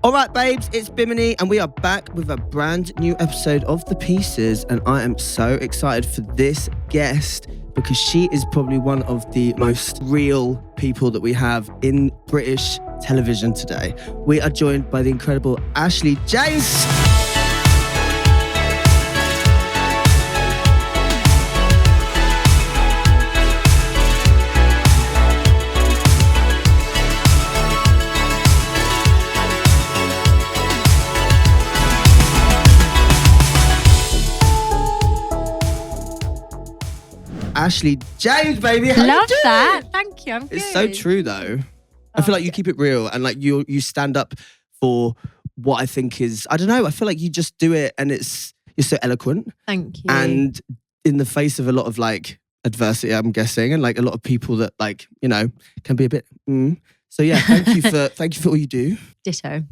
All right, babes, it's Bimini, and we are back with a brand new episode of The Pieces. And I am so excited for this guest because she is probably one of the most real people that we have in British television today. We are joined by the incredible Ashley James. Ashley James, baby. How Love you doing? that. Thank you. I'm good. It's so true, though. I feel like you keep it real and like you stand up for what I think is, I don't know, I feel like you just do it and you're so eloquent. Thank you. And in the face of a lot of like adversity, I'm guessing, and like a lot of people that like, you know, can be a bit, So yeah, thank you for all you do. Ditto.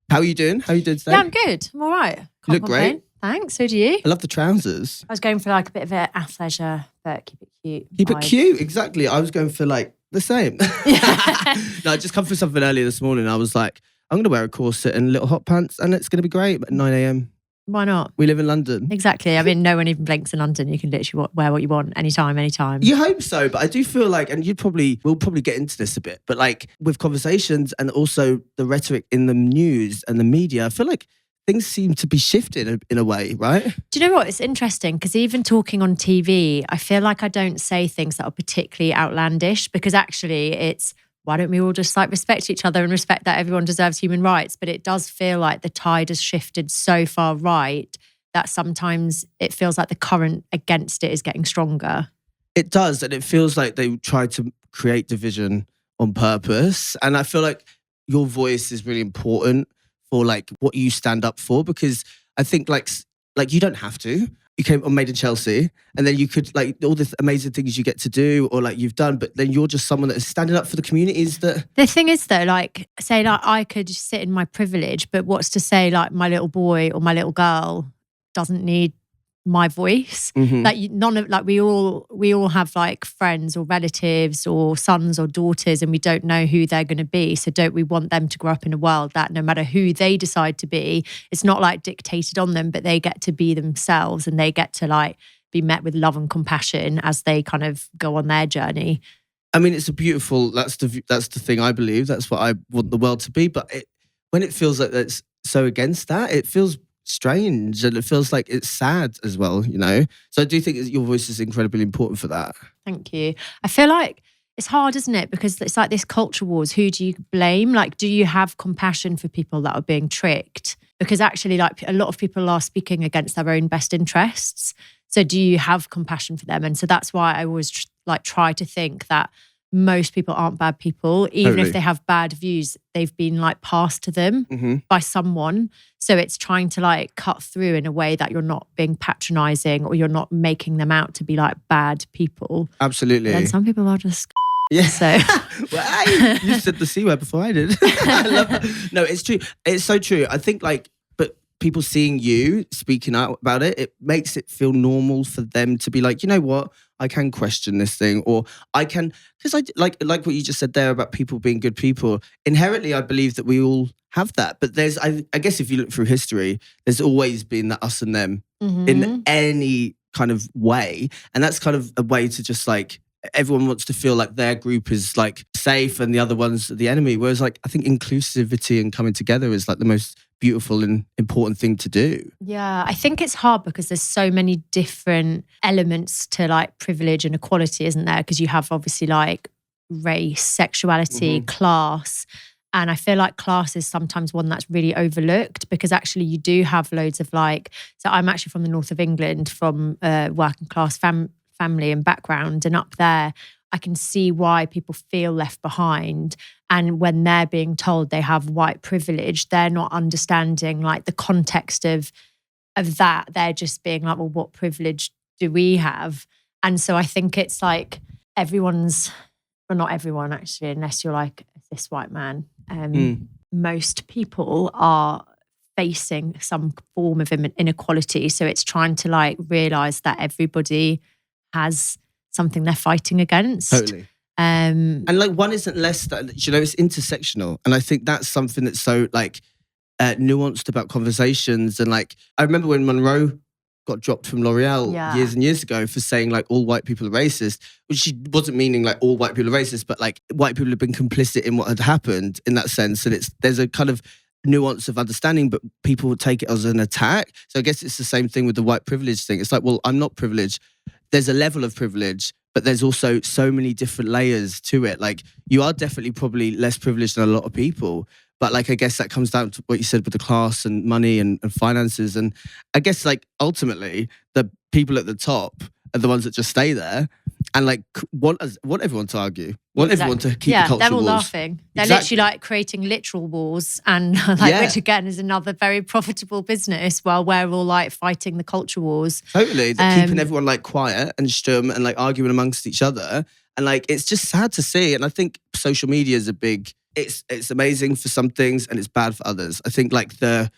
How are you doing? How are you doing today? Yeah, I'm good. I'm all right. Can't You look complain. great. Thanks. So do you? I love the trousers. I was going for like a bit of an athleisure, but keep it cute. Keep it vibe. cute, exactly. I was going for like the same. No, I just come for something earlier this morning. I was like, I'm going to wear a corset and little hot pants and it's going to be great at 9 a.m. Why not? We live in London. Exactly. I mean, no one even blinks in London. You can literally wear what you want anytime. You hope so, but I do feel like, and we'll probably get into this a bit, but like with conversations and also the rhetoric in the news and the media, I feel like things seem to be shifting in a way, right? Do you know what? It's interesting because even talking on TV, I feel like I don't say things that are particularly outlandish because actually it's, why don't we all just like respect each other and respect that everyone deserves human rights? But it does feel like the tide has shifted so far right that sometimes it feels like the current against it is getting stronger. It does, and it feels like they try to create division on purpose. And I feel like your voice is really important for like what you stand up for, because I think like you don't have to. You came on Made in Chelsea and then you could like all the amazing things you get to do or like you've done, but then you're just someone that is standing up for the communities that... The thing is though, like say like I could sit in my privilege, but what's to say like my little boy or my little girl doesn't need my voice. Like we all have like friends or relatives or sons or daughters and we don't know who they're going to be. So don't we want them to grow up in a world that no matter who they decide to be, it's not like dictated on them, but they get to be themselves and they get to like be met with love and compassion as they kind of go on their journey. I mean, it's a beautiful, that's the thing I believe. That's what I want the world to be. But when it feels like that's so against that, it feels strange and it feels like it's sad as well, you know? So I do think your voice is incredibly important for that. Thank you. I feel like it's hard, isn't it? Because it's like this culture wars. Who do you blame? Like, do you have compassion for people that are being tricked? Because actually, like a lot of people are speaking against their own best interests. So do you have compassion for them? And so that's why I always try to think that most people aren't bad people. Even if they have bad views, they've been like passed to them by someone. So it's trying to like cut through in a way that you're not being patronizing or you're not making them out to be like bad people. Absolutely. And some people are just... Yeah. So well, you said the C word before I did. I love that. No, it's true. It's so true. I think like, but people seeing you speaking out about it, it makes it feel normal for them to be like, you know what? I can question this thing, or I can, because I like what you just said there about people being good people. Inherently, I believe that we all have that. But there's, I guess if you look through history, there's always been that us and them in any kind of way. And that's kind of a way to just like, everyone wants to feel like their group is like safe and the other one's the enemy. Whereas like, I think inclusivity and coming together is like the most beautiful and important thing to do. Yeah, I think it's hard because there's so many different elements to like privilege and equality, isn't there? Because you have obviously like race, sexuality, class. And I feel like class is sometimes one that's really overlooked because actually you do have loads of like, so I'm actually from the north of England, from a working class family and background, and up there I can see why people feel left behind. And when they're being told they have white privilege, they're not understanding like the context of that. They're just being like, well, what privilege do we have? And so I think it's like everyone's, well, not everyone actually, unless you're like a cis white man. Most people are facing some form of inequality. So it's trying to like realise that everybody has something they're fighting against. Totally. And like one isn't less, you know, it's intersectional. And I think that's something that's so like, nuanced about conversations. And like, I remember when Monroe got dropped from L'Oreal years and years ago for saying like all white people are racist, which she wasn't meaning like all white people are racist, but like white people have been complicit in what had happened in that sense. And there's a kind of nuance of understanding, but people would take it as an attack. So I guess it's the same thing with the white privilege thing. It's like, well, I'm not privileged. There's a level of privilege, but there's also so many different layers to it. Like you are definitely probably less privileged than a lot of people. But like, I guess that comes down to what you said with the class and money and finances. And I guess like ultimately the people at the top are the ones that just stay there and like want everyone to argue, want everyone to keep the culture they're all wars. Laughing. They're literally like creating literal wars and which again is another very profitable business while we're all like fighting the culture wars. Totally. They're keeping everyone like quiet and stum and like arguing amongst each other. And like, it's just sad to see. And I think social media is it's amazing for some things and it's bad for others. I think like the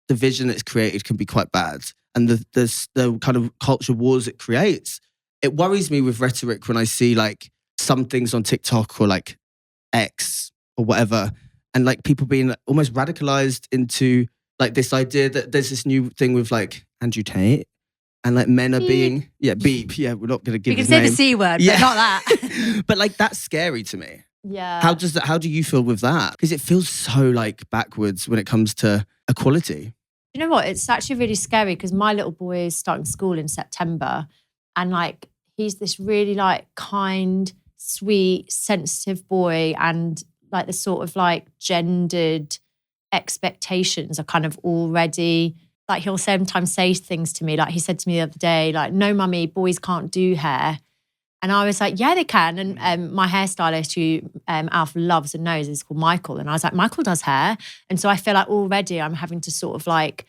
division it's created can be quite bad. And the kind of culture wars it creates. It worries me with rhetoric when I see like some things on TikTok or like X or whatever. And like people being almost radicalized into like this idea that there's this new thing with like Andrew Tate. And like men are being, beep. Yeah, we're not going to give his name. You can say the C word, but not that. But like that's scary to me. Yeah. How do you feel with that? Because it feels so like backwards when it comes to equality. You know what? It's actually really scary because my little boy is starting school in September and like he's this really like kind, sweet, sensitive boy and like the sort of like gendered expectations are kind of already like he'll sometimes say things to me like he said to me the other day like, no mummy, boys can't do hair. And I was like, yeah, they can. And my hairstylist, who Alf loves and knows, is called Michael. And I was like, Michael does hair. And so I feel like already I'm having to sort of like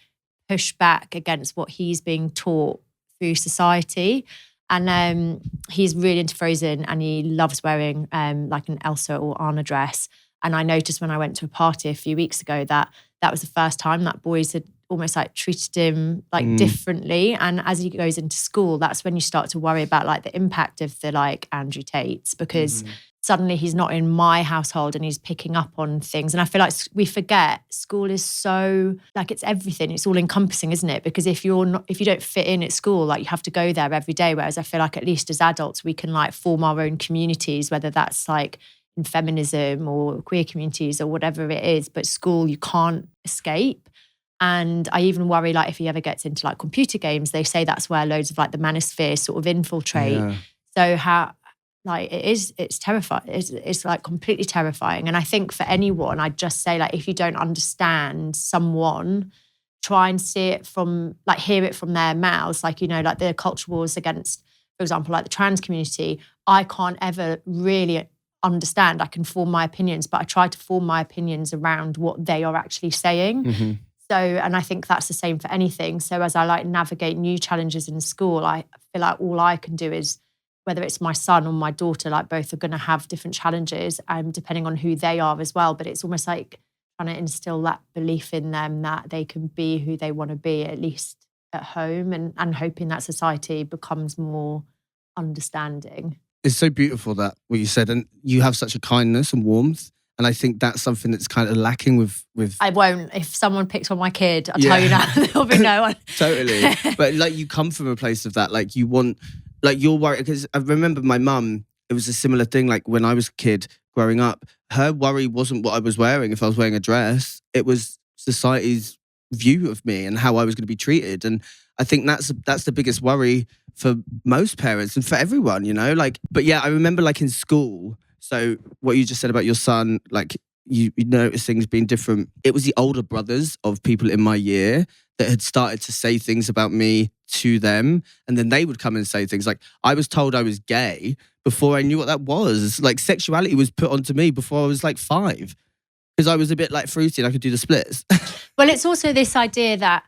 push back against what he's being taught through society. And he's really into Frozen and he loves wearing like an Elsa or Anna dress. And I noticed when I went to a party a few weeks ago that was the first time that boys had almost like treated him like differently. And as he goes into school, that's when you start to worry about like the impact of the like Andrew Tates because suddenly he's not in my household and he's picking up on things. And I feel like we forget school is so like it's everything. It's all encompassing, isn't it? Because if you don't fit in at school, like you have to go there every day. Whereas I feel like at least as adults, we can like form our own communities, whether that's like in feminism or queer communities or whatever it is. But school, you can't escape. And I even worry like if he ever gets into like computer games, they say that's where loads of like the manosphere sort of infiltrate. Yeah. So how like it's terrifying. It's like completely terrifying. And I think for anyone, I'd just say like if you don't understand someone, try and see it from like hear it from their mouths. Like, you know, like the culture wars against, for example, like the trans community, I can't ever really understand. I can form my opinions, but I try to form my opinions around what they are actually saying. So, and I think that's the same for anything. So as I like navigate new challenges in school, I feel like all I can do is, whether it's my son or my daughter, like both are going to have different challenges depending on who they are as well. But it's almost like trying to instill that belief in them that they can be who they want to be, at least at home, and hoping that society becomes more understanding. It's so beautiful that what you said, and you have such a kindness and warmth. And I think that's something that's kind of lacking with... I won't. If someone picked on my kid, I'll tell you now, there'll be no one. Totally. But like you come from a place of that, like you want, like you're worried. Because I remember my mum, it was a similar thing. Like when I was a kid growing up, her worry wasn't what I was wearing. If I was wearing a dress, it was society's view of me and how I was going to be treated. And I think that's the biggest worry for most parents and for everyone, you know? Like, but yeah, I remember like in school... So what you just said about your son, like you notice things being different. It was the older brothers of people in my year that had started to say things about me to them. And then they would come and say things like, I was told I was gay before I knew what that was. Like sexuality was put onto me before I was like 5 because I was a bit like fruity and I could do the splits. Well, it's also this idea that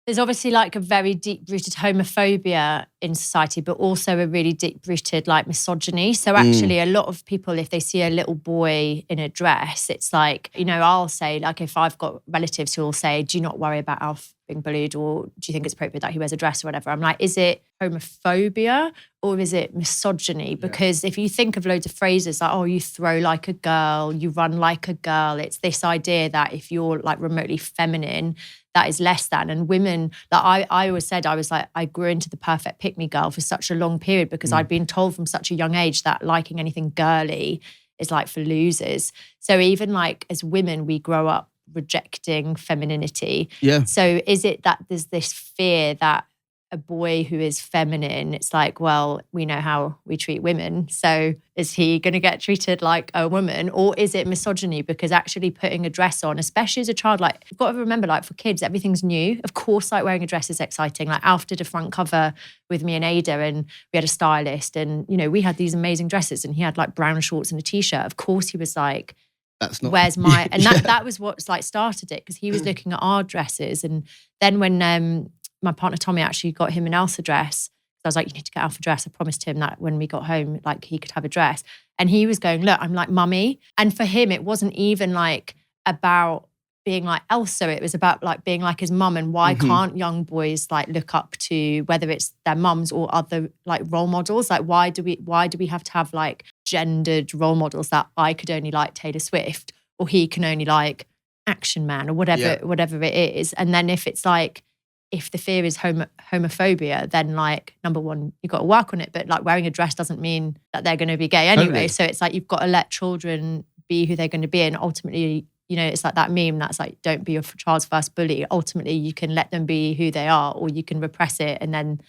there's obviously like a very deep-rooted homophobia in society, but also a really deep-rooted like misogyny. So actually a lot of people, if they see a little boy in a dress, it's like, you know, I'll say, like, if I've got relatives who will say, do you not worry about Alf being bullied, or do you think it's appropriate that he wears a dress or whatever? I'm like, is it homophobia or is it misogyny? Because if you think of loads of phrases like, oh, you throw like a girl, you run like a girl, it's this idea that if you're like remotely feminine, that is less than. And women, like I always said, I was like, I grew into the perfect pick-me girl for such a long period because I'd been told from such a young age that liking anything girly is like for losers. So even like as women, we grow up rejecting femininity. Yeah. So is it that there's this fear that a boy who is feminine, it's like, well, we know how we treat women, so is he going to get treated like a woman? Or is it misogyny? Because actually putting a dress on, especially as a child, like you've got to remember, like for kids, everything's new. Of course, like wearing a dress is exciting. Like Alf did a front cover with me and Ada, and we had a stylist, and you know, we had these amazing dresses, and he had like brown shorts and a t-shirt. Of course he was like, that's not, where's my, and that was what's like started it, because he was looking at our dresses. And then when my partner Tommy actually got him an Elsa dress, I was like, you need to get Alf a dress. I promised him that when we got home, like he could have a dress. And he was going, look, I'm like mummy. And for him, it wasn't even like about being like Elsa. It was about like being like his mum. And why can't young boys like look up to, whether it's their mums or other like role models? Like why do we have to have like gendered role models that I could only like Taylor Swift, or he can only like Action Man, or whatever it is? And then if it's like, if the fear is homophobia, then like, number one, you've got to work on it. But like wearing a dress doesn't mean that they're going to be gay anyway. Totally. So it's like, you've got to let children be who they're going to be. And ultimately, you know, it's like that meme that's like, don't be your child's first bully. Ultimately, you can let them be who they are, or you can repress it, and then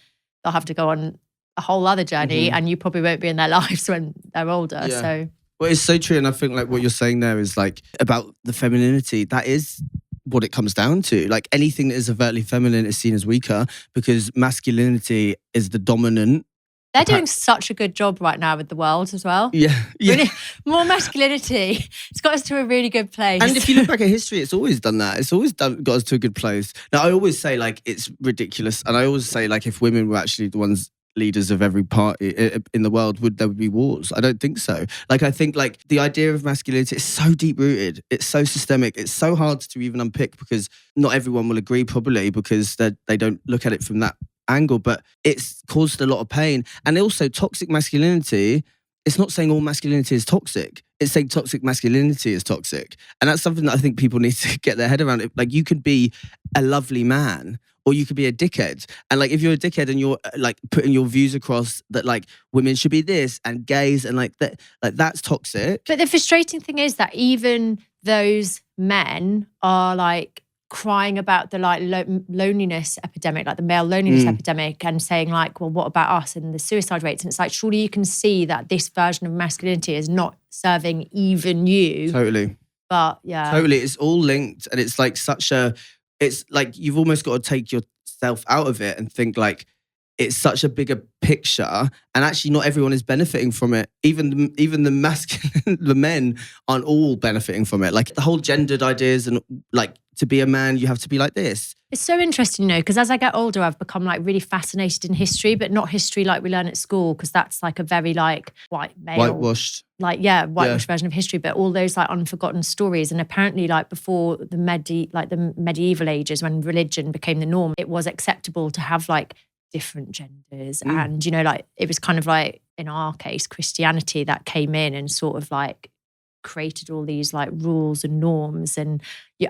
they'll have to go on a whole other journey, and you probably won't be in their lives when they're older. Yeah. So, well, it's so true. And I think like what you're saying there is like about the femininity, that is what it comes down to. Like anything that is overtly feminine is seen as weaker, because masculinity is the dominant. They're doing such a good job right now with the world as well. Yeah. Really, more masculinity. It's got us to a really good place. And if you look back at history, it's always done that. It's always got us to a good place. Now, I always say like it's ridiculous. And I always say like if women were actually the ones leaders of every party in the world, there would be wars? I don't think so. Like I think like the idea of masculinity is so deep rooted. It's so systemic. It's so hard to even unpick, because not everyone will agree probably, because they don't look at it from that angle. But it's caused a lot of pain. And also toxic masculinity, it's not saying all masculinity is toxic. It's saying toxic masculinity is toxic. And that's something that I think people need to get their head around. Like you could be a lovely man, or you could be a dickhead. And like, if you're a dickhead and you're like putting your views across that like women should be this and gays and like that, like that's toxic. But the frustrating thing is that even those men are like crying about the like loneliness epidemic, like the male loneliness epidemic, and saying like, well, what about us and the suicide rates? And it's like, surely you can see that this version of masculinity is not serving even you. Totally. But yeah. Totally. It's all linked, and it's like it's like you've almost got to take yourself out of it and think like it's such a bigger picture, and actually not everyone is benefiting from it. Even the masculine, the men aren't all benefiting from it. Like the whole gendered ideas, and like to be a man, you have to be like this. It's so interesting, you know, because as I get older, I've become like really fascinated in history, but not history like we learn at school, because that's like a very like white male, whitewashed version of history. But all those like unforgotten stories, and apparently like before the medieval ages, when religion became the norm, it was acceptable to have like different genders, and you know, like it was kind of like in our case Christianity that came in and sort of like created all these like rules and norms. And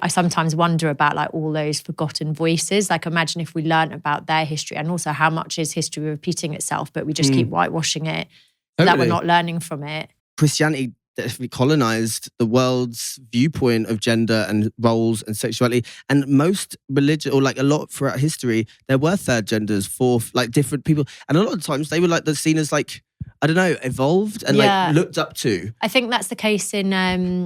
I sometimes wonder about like all those forgotten voices. Like imagine if we learned about their history, and also how much is history repeating itself, but we just keep whitewashing it, so that we're not learning from it. Christianity definitely colonized the world's viewpoint of gender and roles and sexuality. And most religion, or like a lot throughout history, there were third genders, fourth, like different people. And a lot of times they were like seen as like, I don't know, evolved and like looked up to. I think that's the case in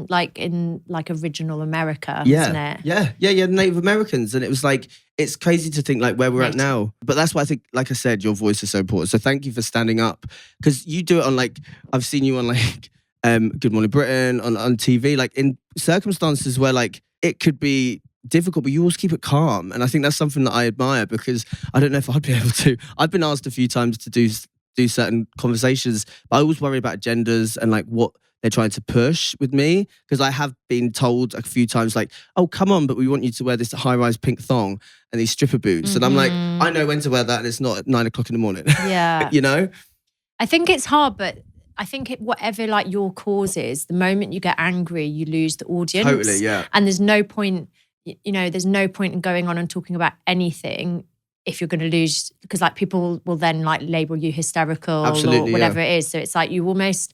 original America, isn't it? Yeah, Native Americans. And it was like, it's crazy to think like where we're at now. But that's why I think, like I said, your voice is so important. So thank you for standing up, because you do it on like, I've seen you on like Good Morning Britain, on TV, like in circumstances where like it could be difficult, but you always keep it calm. And I think that's something that I admire, because I don't know if I'd be able to. I've been asked a few times to do certain conversations, but I always worry about agendas and like what they're trying to push with me, because I have been told a few times like, oh, come on, but we want you to wear this high-rise pink thong and these stripper boots. And I'm like, I know when to wear that, and it's not at 9 o'clock in the morning. Yeah. You know? I think it's hard, but I think whatever like your cause is, the moment you get angry, you lose the audience. Totally, yeah. And there's no point, there's no point in going on and talking about anything if you're going to lose, because like people will then like label you hysterical or whatever it is. So it's like you almost,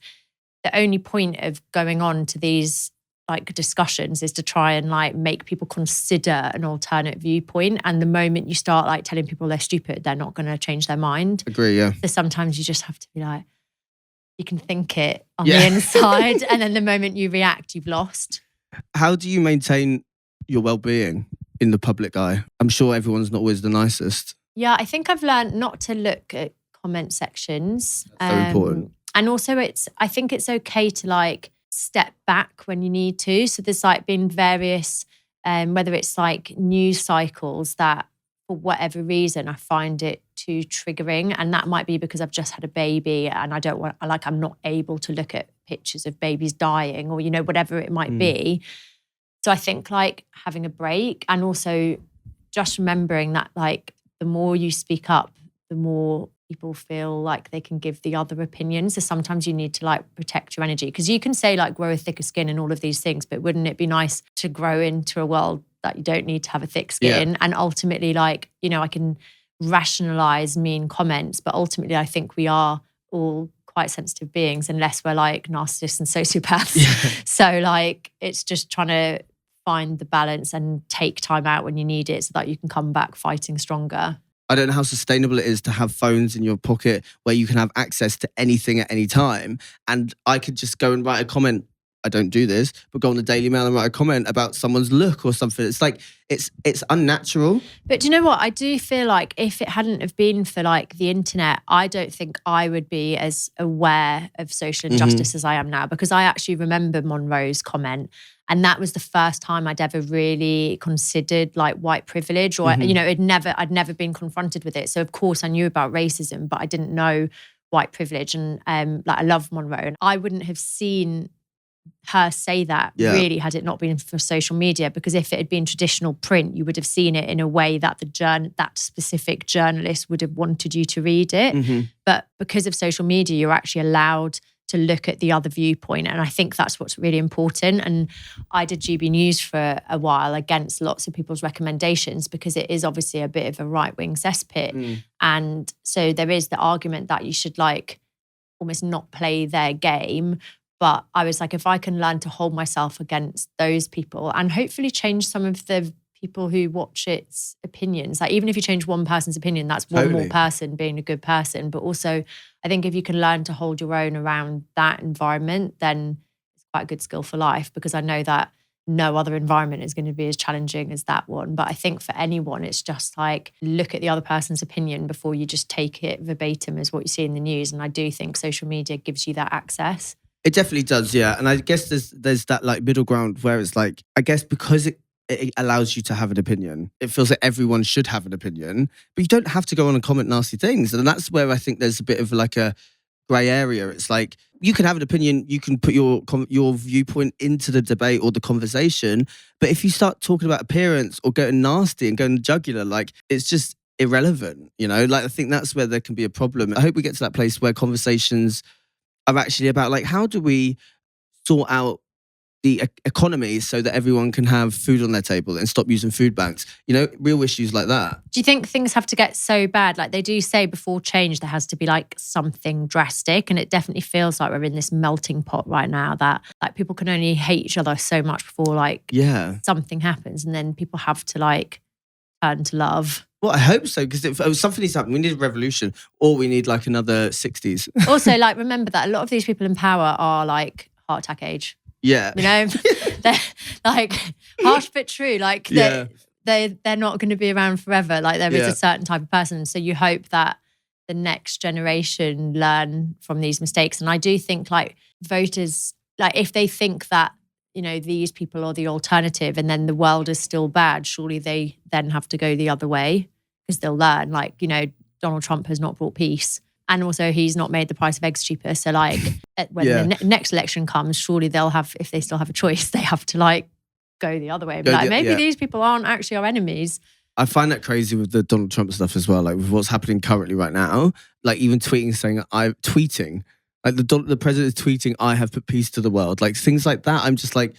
the only point of going on to these like discussions is to try and like make people consider an alternate viewpoint. And the moment you start like telling people they're stupid, they're not going to change their mind. Agree, yeah. So sometimes you just have to be like, you can think it on the inside, and then the moment you react, you've lost. How do you maintain your well-being in the public eye? I'm sure everyone's not always the nicest. Yeah, I think I've learned not to look at comment sections. That's so important. And also I think it's okay to like step back when you need to. So there's like been various, whether it's like news cycles that for whatever reason, I find it too triggering. And that might be because I've just had a baby and I'm not able to look at pictures of babies dying or, whatever it might be. So I think like having a break, and also just remembering that like the more you speak up, the more people feel like they can give the other opinions. So sometimes you need to like protect your energy, because you can say like grow a thicker skin and all of these things, but wouldn't it be nice to grow into a world that you don't need to have a thick skin? Yeah. And ultimately like, I can rationalize mean comments, but ultimately I think we are all quite sensitive beings unless we're like narcissists and sociopaths. Yeah. So like it's just trying to find the balance and take time out when you need it so that you can come back fighting stronger. I don't know how sustainable it is to have phones in your pocket where you can have access to anything at any time. And I could just go and write a comment. I don't do this, but go on the Daily Mail and write a comment about someone's look or something. It's like, it's unnatural. But do you know what? I do feel like if it hadn't have been for like the internet, I don't think I would be as aware of social injustice as I am now, because I actually remember Monroe's comment. And that was the first time I'd ever really considered like white privilege, or, I'd never been confronted with it. So of course I knew about racism, but I didn't know white privilege. And like I love Monroe, and I wouldn't have seen her say that really had it not been for social media, because if it had been traditional print, you would have seen it in a way that that specific journalist would have wanted you to read it. But because of social media, you're actually allowed to look at the other viewpoint. And I think that's what's really important. And I did GB News for a while against lots of people's recommendations, because it is obviously a bit of a right-wing cesspit. And so there is the argument that you should like almost not play their game. But I was like, if I can learn to hold myself against those people and hopefully change some of the people who watch its opinions, like even if you change one person's opinion, that's one more person being a good person. But also, I think if you can learn to hold your own around that environment, then it's quite a good skill for life, because I know that no other environment is going to be as challenging as that one. But I think for anyone, it's just like look at the other person's opinion before you just take it verbatim as what you see in the news. And I do think social media gives you that access. It definitely does, yeah. And I guess there's that like middle ground where it's like, I guess because it allows you to have an opinion, it feels like everyone should have an opinion, but you don't have to go on and comment nasty things. And that's where I think there's a bit of like a grey area. It's like you can have an opinion, you can put your viewpoint into the debate or the conversation, but if you start talking about appearance or going nasty and going jugular, like it's just irrelevant, Like I think that's where there can be a problem. I hope we get to that place where conversations are actually about like, how do we sort out the economy so that everyone can have food on their table and stop using food banks? Real issues like that. Do you think things have to get so bad? Like they do say before change, there has to be like something drastic. And it definitely feels like we're in this melting pot right now that like people can only hate each other so much before like something happens. And then people have to like turn to love. Well, I hope so, because if something needs to happen, we need a revolution, or we need like another 60s. Also, like remember that a lot of these people in power are like heart attack age. Yeah. They're like harsh but true. Like they're not going to be around forever. Like there is a certain type of person. So you hope that the next generation learn from these mistakes. And I do think like voters, like if they think that these people are the alternative and then the world is still bad, surely they then have to go the other way because they'll learn. Like, Donald Trump has not brought peace. And also he's not made the price of eggs cheaper. So like when the next election comes, surely they'll have, if they still have a choice, they have to like go the other way. And be like, maybe these people aren't actually our enemies. I find that crazy with the Donald Trump stuff as well. Like with what's happening currently right now, like even tweeting, like the president is tweeting, "I have put peace to the world." Like things like that. I'm just like,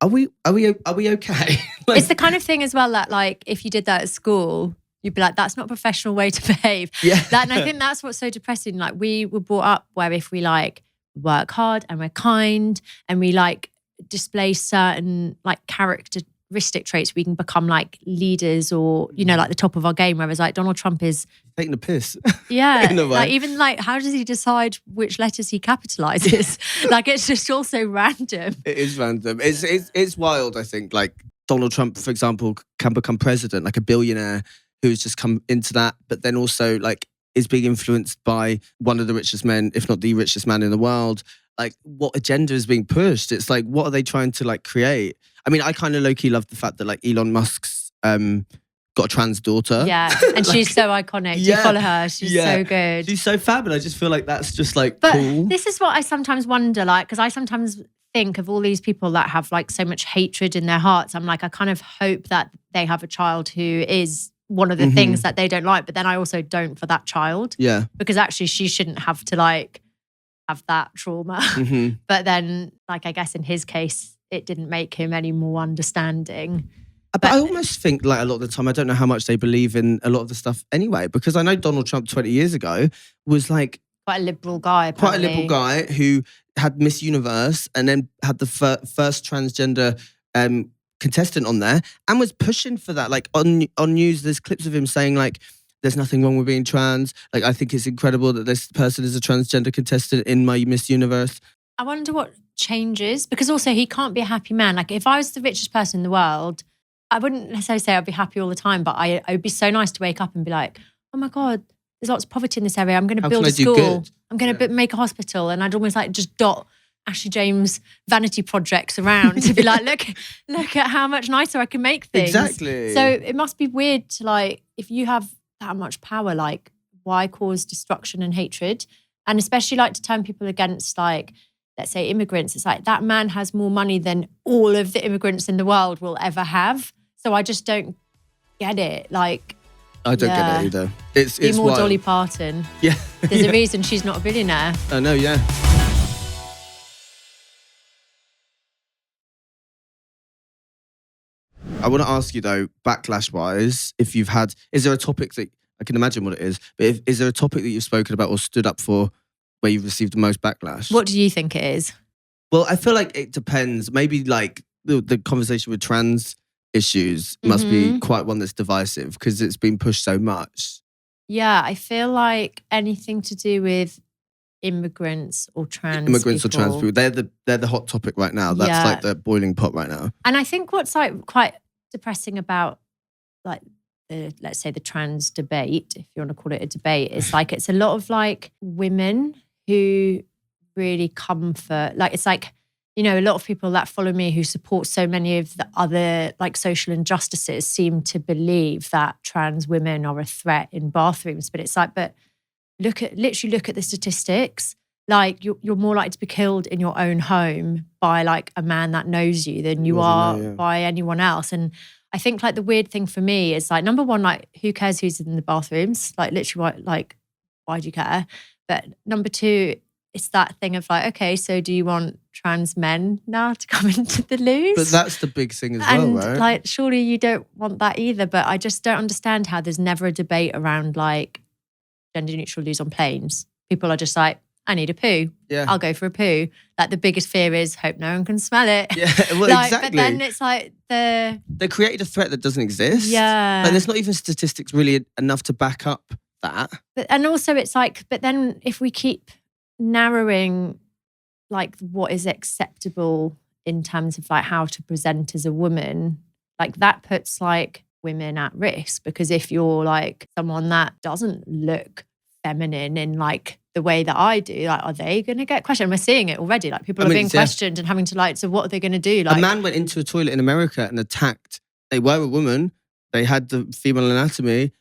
are we okay? Like, it's the kind of thing as well that like if you did that at school, you'd be like, that's not a professional way to behave. Yeah. And I think that's what's so depressing. Like we were brought up where if we like work hard and we're kind and we like display certain like characteristic traits, we can become like leaders or, like the top of our game. Whereas like Donald Trump is taking the piss. Yeah. Like even like, how does he decide which letters he capitalizes? Like it's just all so random. It is random. It's wild, I think. Like Donald Trump, for example, can become president, like a billionaire who's just come into that, but then also like is being influenced by one of the richest men, if not the richest man in the world. Like what agenda is being pushed? It's like, what are they trying to like create? I mean, I kind of low-key love the fact that like Elon Musk's got a trans daughter. Yeah, and like, she's so iconic. You follow her. She's so good. She's so fab, and I just feel like that's just like but cool. This is what I sometimes wonder, like, because I sometimes think of all these people that have like so much hatred in their hearts. I'm like, I kind of hope that they have a child who is one of the things that they don't like, but then I also don't for that child. Yeah. Because actually she shouldn't have to like have that trauma. But then like, I guess in his case, it didn't make him any more understanding. But I almost think like a lot of the time, I don't know how much they believe in a lot of the stuff anyway, because I know Donald Trump 20 years ago was like quite a liberal guy, apparently. Quite a liberal guy who had Miss Universe and then had the first transgender contestant on there and was pushing for that. Like on news, there's clips of him saying like, there's nothing wrong with being trans. Like, I think it's incredible that this person is a transgender contestant in my Miss Universe. I wonder what changes, because also he can't be a happy man. Like if I was the richest person in the world, I wouldn't necessarily say I'd be happy all the time, but I would be so nice to wake up and be like, oh my God, there's lots of poverty in this area. I'm going to build a school. I'm going to make a hospital. And I'd almost like just dot Ashley James vanity projects around to be like, look at how much nicer I can make things. Exactly. So it must be weird to like, if you have that much power, like why cause destruction and hatred? And especially like to turn people against like, let's say immigrants. It's like that man has more money than all of the immigrants in the world will ever have. So I just don't get it. Like, I don't get it either. It's more wild. Dolly Parton. Yeah. There's a reason she's not a billionaire. I know, yeah. I want to ask you though, backlash-wise, if you've had, is there a topic that, I can imagine what it is, but is there a topic that you've spoken about or stood up for where you've received the most backlash? What do you think it is? Well, I feel like it depends. Maybe like the conversation with trans issues must be quite one that's divisive because it's been pushed so much. Yeah, I feel like anything to do with immigrants or trans people, they're the hot topic right now. That's like the boiling pot right now. And I think what's like quite depressing about like let's say the trans debate, if you want to call it a debate, is like it's a lot of like women who really comfort, like it's like, you know, a lot of people that follow me who support so many of the other like social injustices seem to believe that trans women are a threat in bathrooms. But it's like, but literally look at the statistics. Like you're more likely to be killed in your own home by like a man that knows you than you are by anyone else. And I think like the weird thing for me is like, number one, like who cares who's in the bathrooms? Like literally why do you care? But number two, it's that thing of like, okay, so do you want trans men now to come into the loos? But that's the big thing as well, right? Like, surely you don't want that either. But I just don't understand how there's never a debate around like gender neutral loos on planes. People are just like, I need a poo. Yeah. I'll go for a poo. Like the biggest fear is hope no one can smell it. Yeah, well, like, exactly. But then it's like they created a threat that doesn't exist. Yeah. And there's not even statistics really enough to back up that. And also it's like, but then if we keep narrowing like what is acceptable in terms of like how to present as a woman, like that puts like women at risk, because if you're like someone that doesn't look feminine in like the way that I do, like, are they going to get questioned? We're seeing it already. Like people are being questioned and having to like, so what are they going to do? Like, a man went into a toilet in America and attacked. They were a woman. They had the female anatomy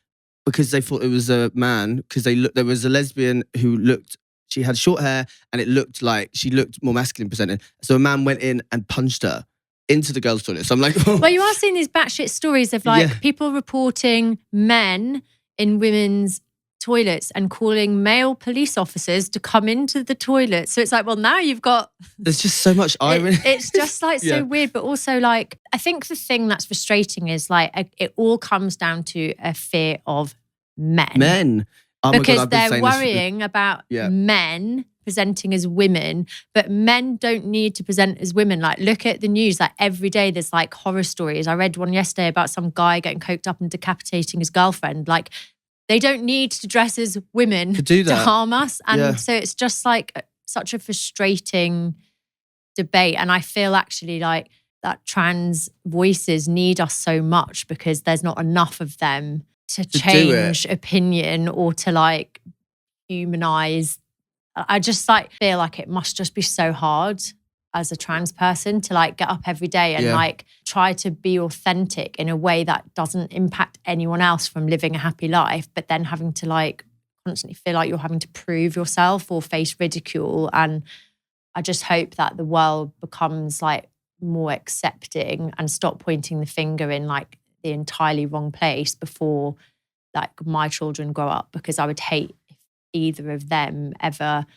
because they thought it was a man. Because there was a lesbian who she had short hair and it looked like she looked more masculine presented. So a man went in and punched her into the girls' toilet. So I'm like, oh. Well, you are seeing these batshit stories of like people reporting men in women's toilets and calling male police officers to come into the toilet. So it's like, well, now you've got... There's just so much irony. It's just like so weird, but also like, I think the thing that's frustrating is like, it all comes down to a fear of men. Oh because they're worrying about men presenting as women, but men don't need to present as women. Like, look at the news. Like every day there's like horror stories. I read one yesterday about some guy getting coked up and decapitating his girlfriend. Like, they don't need to dress as women to harm us. And so it's just like such a frustrating debate. And I feel actually like that trans voices need us so much because there's not enough of them to change opinion or to like humanize. I just like feel like it must just be so hard as a trans person to like get up every day and like try to be authentic in a way that doesn't impact anyone else from living a happy life, but then having to like constantly feel like you're having to prove yourself or face ridicule. And I just hope that the world becomes like more accepting and stop pointing the finger in like the entirely wrong place before like my children grow up, because I would hate if either of them ever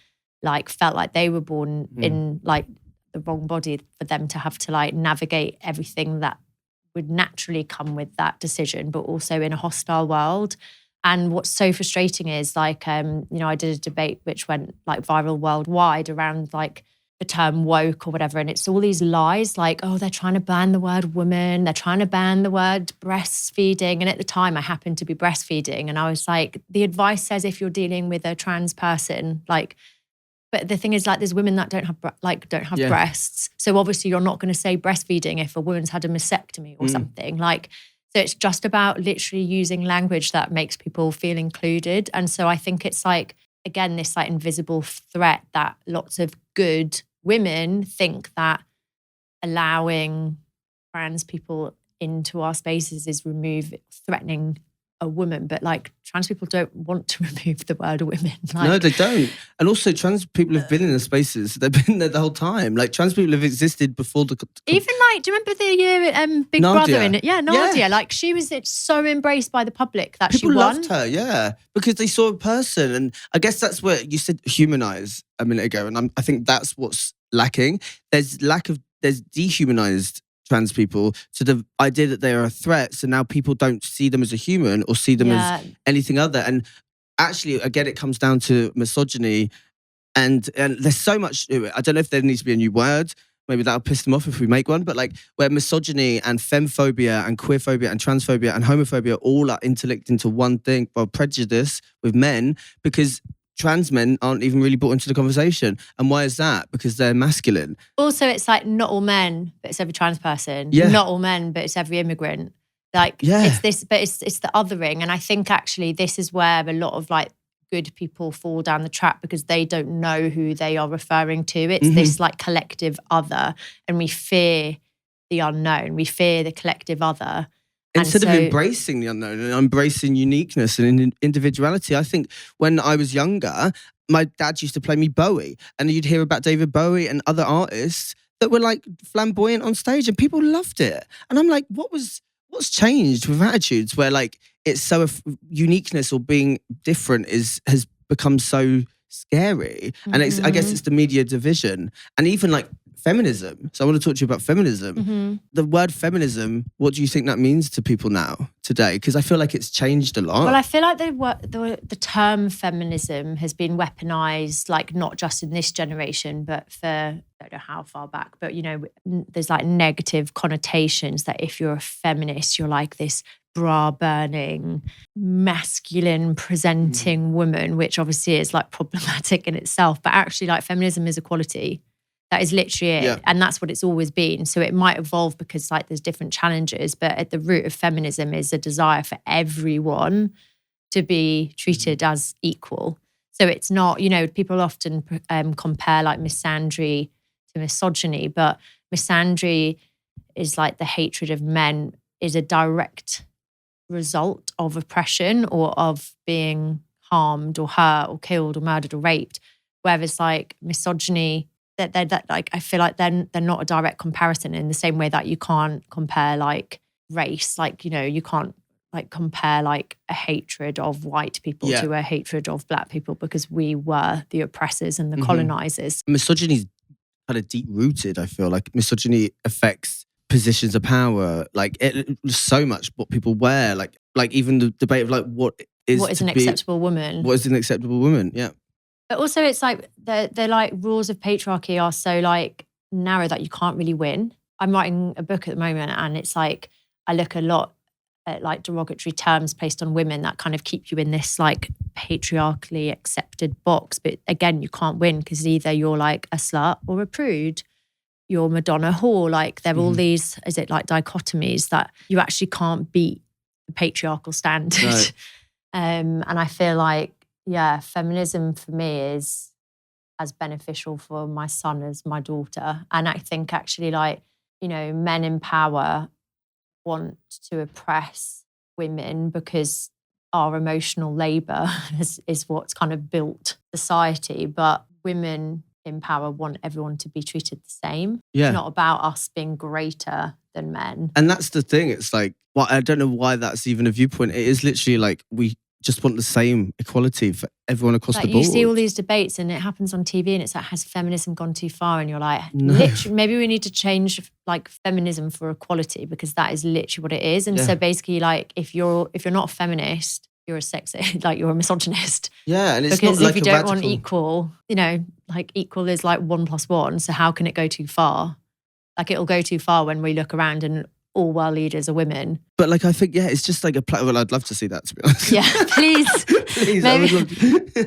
like felt like they were born in like the wrong body, for them to have to like navigate everything that would naturally come with that decision, but also in a hostile world. And what's so frustrating is like, you know, I did a debate which went like viral worldwide around like the term woke or whatever. And it's all these lies like, oh, they're trying to ban the word woman. They're trying to ban the word breastfeeding. And at the time I happened to be breastfeeding. And I was like, the advice says if you're dealing with a trans person, like, but the thing is like there's women that don't have breasts. So obviously you're not going to say breastfeeding if a woman's had a mastectomy or something. Like, so it's just about literally using language that makes people feel included. And so I think it's like, again, this like invisible threat that lots of good women think that allowing trans people into our spaces is threatening a woman, but like trans people don't want to remove the word women. Like, no, they don't. And also trans people have been in the spaces. They've been there the whole time. Like trans people have existed before the... Even like, do you remember the year Big Nadia. Brother in it? Yeah, Nadia. Yeah. Like she was so embraced by the public that people she won. Loved her, yeah. Because they saw a person. And I guess that's where you said humanize a minute ago. And I think that's what's lacking. There's dehumanized trans people to the idea that they are a threat. So now people don't see them as a human or see them as anything other. And actually, again, it comes down to misogyny. And there's so much to it. I don't know if there needs to be a new word. Maybe that'll piss them off if we make one. But like where misogyny and femphobia and queerphobia and transphobia and homophobia all are interlinked into one thing, well, prejudice with men, because trans men aren't even really brought into the conversation. And why is that? Because they're masculine. Also, it's like not all men, but it's every trans person. Yeah. Not all men, but it's every immigrant. Like it's this, but it's the othering. And I think actually this is where a lot of like good people fall down the trap because they don't know who they are referring to. It's this like collective other, and we fear the unknown. We fear the collective other. Instead of embracing the unknown and embracing uniqueness and individuality. I think when I was younger, my dad used to play me Bowie, and you'd hear about David Bowie and other artists that were like flamboyant on stage, and people loved it. And I'm like, what's changed with attitudes where like it's so uniqueness or being different has become so scary? And I guess it's the media division, and even like feminism. So I want to talk to you about feminism. The word feminism, what do you think that means to people now, today? Because I feel like it's changed a lot. Well, I feel like the term feminism has been weaponized, like not just in this generation, but for, I don't know how far back, but you know, there's like negative connotations that if you're a feminist, you're like this bra-burning, masculine presenting woman, which obviously is like problematic in itself. But actually like feminism is equality. That is literally it. Yeah. And that's what it's always been. So it might evolve because like there's different challenges, but at the root of feminism is a desire for everyone to be treated as equal. So it's not, you know, people often compare like misandry to misogyny, but misandry is like the hatred of men is a direct result of oppression or of being harmed or hurt or killed or murdered or raped. Whereas like misogyny, that like I feel like they're not a direct comparison in the same way that you can't compare like race. Like, you know, you can't like compare like a hatred of white people to a hatred of black people because we were the oppressors and the colonizers. Misogyny's kind of deep rooted. I feel like misogyny affects positions of power, like so much what people wear, like even the debate of like what is an acceptable woman. What is an acceptable woman? Yeah. But also it's like the like rules of patriarchy are so like narrow that you can't really win. I'm writing a book at the moment and it's like I look a lot at like derogatory terms placed on women that kind of keep you in this like patriarchally accepted box. But again, you can't win because either you're like a slut or a prude. You're Madonna whore. Like they're all these, is it like dichotomies that you actually can't beat the patriarchal standard. Right. And I feel like, yeah, feminism for me is as beneficial for my son as my daughter. And I think actually like, you know, men in power want to oppress women because our emotional labor is what's kind of built society. But women in power want everyone to be treated the same. Yeah. It's not about us being greater than men. And that's the thing. It's like, well, I don't know why that's even a viewpoint. It is literally like we just want the same equality for everyone across like the board. You see all these debates and it happens on TV and it's like, has feminism gone too far? And you're like, literally, maybe we need to change like feminism for equality because that is literally what it is. And so basically like if you're not a feminist, you're a sexist, like you're a misogynist. Yeah, and it's because not like if you don't radical... want equal, you know, like equal is like 1 + 1. So how can it go too far? Like it'll go too far when we look around and all world leaders are women. But like I think, yeah, it's just like well, I'd love to see that, to be honest. Yeah, please. Please,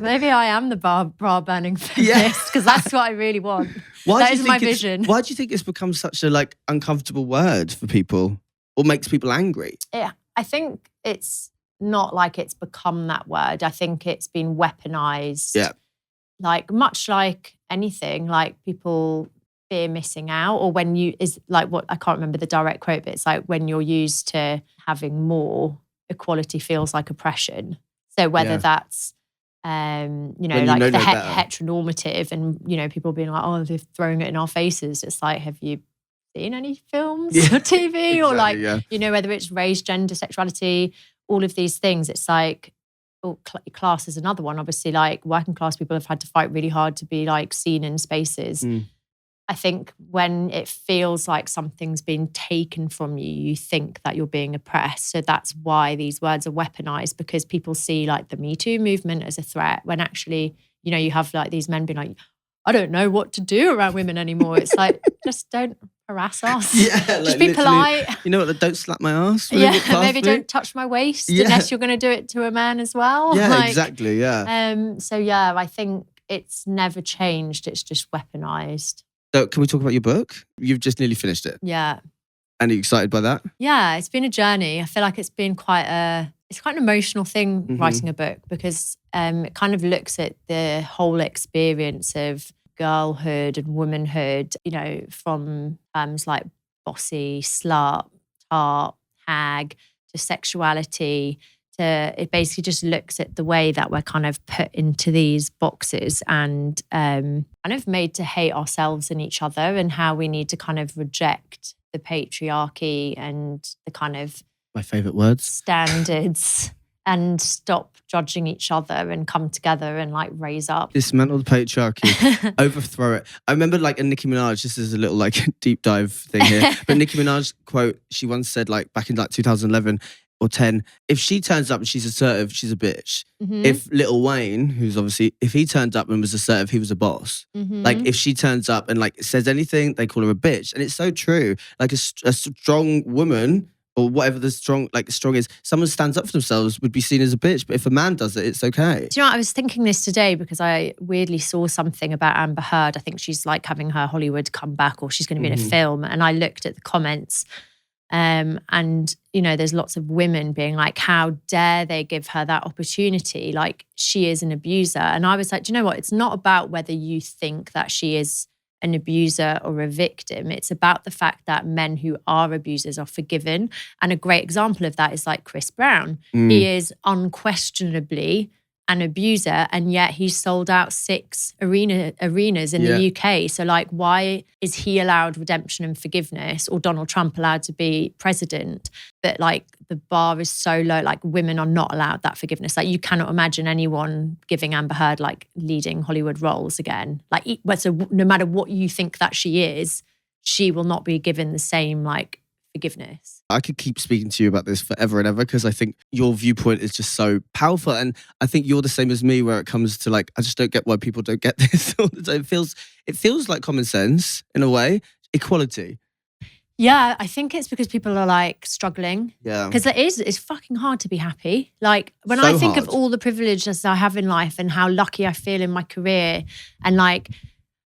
maybe I am the bra burning feminist because that's what I really want. That is my vision. Why do you think it's become such a like uncomfortable word for people or makes people angry? Yeah, I think it's not like it's become that word. I think it's been weaponized. Yeah. Like much like anything, like people fear missing out, or when you is like what I can't remember the direct quote, but it's like when you're used to having more, equality feels like oppression. So whether that's you know, like the heteronormative and, you know, people being like, oh, they're throwing it in our faces. It's like, have you seen any films or TV exactly, or like, you know, whether it's race, gender, sexuality, all of these things. It's like, class is another one. Obviously, like working class people have had to fight really hard to be like seen in spaces. I think when it feels like something's been taken from you, you think that you're being oppressed. So that's why these words are weaponized, because people see like the Me Too movement as a threat when actually, you know, you have like these men being like, I don't know what to do around women anymore. It's like, just don't harass us. Yeah, just be polite. You know what? Don't slap my ass. Yeah, maybe don't touch my waist unless you're going to do it to a man as well. Yeah, like, exactly. Yeah. So yeah, I think it's never changed. It's just weaponized. So can we talk about your book? You've just nearly finished it. Yeah. And are you excited by that? Yeah, it's been a journey. I feel like it's been quite an emotional thing writing a book, because it kind of looks at the whole experience of girlhood and womanhood, you know, from terms like bossy, slut, tart, hag, to sexuality, to it basically just looks at the way that we're kind of put into these boxes and kind of made to hate ourselves and each other, and how we need to kind of reject the patriarchy and the kind of my favourite words standards and stop judging each other and come together and like raise up. Dismantle the patriarchy, overthrow it. I remember like a Nicki Minaj, this is a little like deep dive thing here, but Nicki Minaj quote, she once said like back in like 2011 or 10, if she turns up and she's assertive, she's a bitch. If Lil Wayne, who's obviously, if he turned up and was assertive, he was a boss. Like if she turns up and like says anything, they call her a bitch. And it's so true. Like a strong woman, or whatever the strong is, someone stands up for themselves would be seen as a bitch. But if a man does it, it's okay. Do you know what? I was thinking this today because I weirdly saw something about Amber Heard. I think she's like having her Hollywood comeback, or she's going to be in a film. And I looked at the comments And, you know, there's lots of women being like, how dare they give her that opportunity? Like, she is an abuser. And I was like, do you know what? It's not about whether you think that she is an abuser or a victim. It's about the fact that men who are abusers are forgiven. And a great example of that is like Chris Brown. He is unquestionably an abuser, and yet he's sold out 6 arenas in the UK. So like, why is he allowed redemption and forgiveness, or Donald Trump allowed to be president? But like, the bar is so low, like women are not allowed that forgiveness. Like, you cannot imagine anyone giving Amber Heard like leading Hollywood roles again. Like, so no matter what you think that she is, she will not be given the same like forgiveness. I could keep speaking to you about this forever and ever, because I think your viewpoint is just so powerful. And I think you're the same as me where it comes to like, I just don't get why people don't get this. It feels like common sense in a way. Equality. Yeah, I think it's because people are like struggling. Yeah. Because it's fucking hard to be happy. Like, when So I think hard. of all the privileges I have in life and how lucky I feel in my career, and like,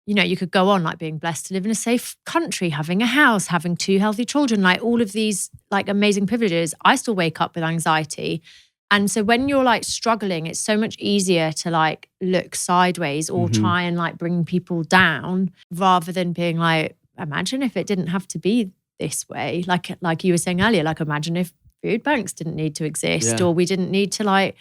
you know, you could go on like being blessed to live in a safe country, having a house, having 2 healthy children, like all of these like amazing privileges. I still wake up with anxiety. And so when you're like struggling, it's so much easier to like look sideways or try and like bring people down, rather than being like, imagine if it didn't have to be this way. Like you were saying earlier, like, imagine if food banks didn't need to exist, or we didn't need to like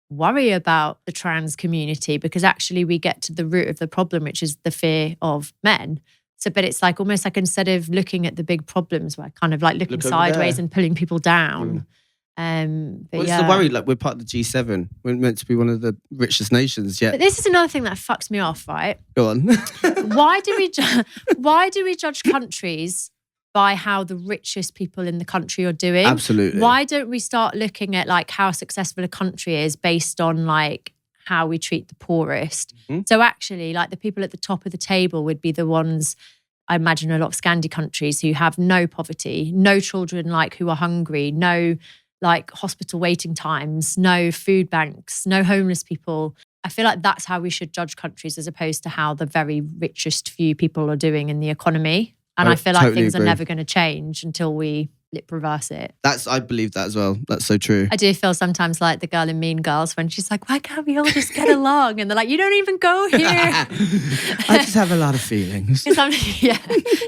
worry about the trans community, because actually we get to the root of the problem, which is the fear of men. So, but it's like almost like, instead of looking at the big problems, we're kind of like looking sideways and pulling people down. What's the worry? Like, we're part of the G7. We're meant to be one of the richest nations yet. But this is another thing that fucks me off, right? Go on. Why do we judge countries by how the richest people in the country are doing? Absolutely. Why don't we start looking at like how successful a country is based on like how we treat the poorest? So actually, like, the people at the top of the table would be the ones, I imagine, a lot of Scandi countries who have no poverty, no children like who are hungry, no like hospital waiting times, no food banks, no homeless people. I feel like that's how we should judge countries, as opposed to how the very richest few people are doing in the economy. And I feel like totally things agree. are never going to change until we lip reverse it. I believe that as well. That's so true. I do feel sometimes like the girl in Mean Girls when she's like, why can't we all just get along? And they're like, you don't even go here. I just have a lot of feelings.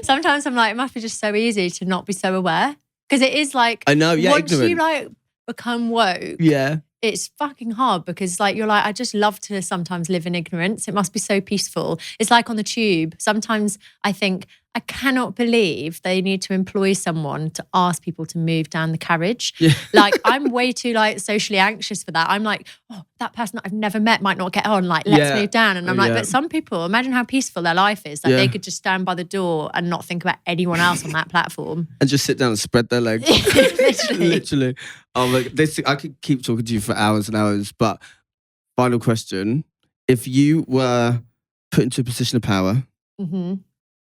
Sometimes I'm like, it must be just so easy to not be so aware. Because it is like, I know, once ignorant. you like become woke, it's fucking hard, because like, you're like, I just love to sometimes live in ignorance. It must be so peaceful. It's like on the tube. Sometimes I think, I cannot believe they need to employ someone to ask people to move down the carriage. Like, I'm way too like socially anxious for that. I'm like, oh, that person that I've never met might not get on. Like, let's move down. And I'm like, but some people, imagine how peaceful their life is. Like, they could just stand by the door and not think about anyone else on that platform. And just sit down and spread their legs. Literally. Oh, look, I could keep talking to you for hours and hours. But final question. If you were put into a position of power,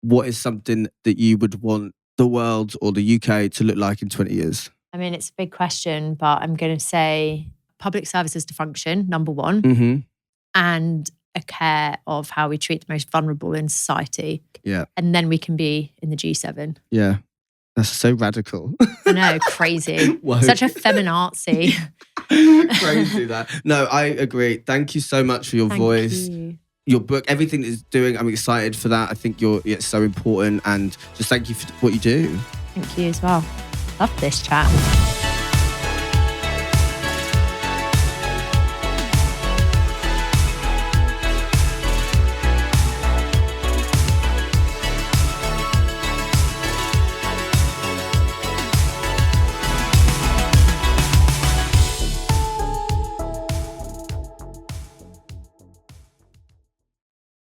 what is something that you would want the world or the UK to look like in 20 years? I mean, it's a big question, but I'm going to say public services to function, number one, and a care of how we treat the most vulnerable in society. Yeah. And then we can be in the G7. Yeah. That's so radical. I know, crazy. Such a feminazi. Crazy that. No, I agree. Thank you so much for your voice. You. Your book, everything it's doing, I'm excited for that. I think it's so important, and just thank you for what you do. Thank you as well. Love this chat.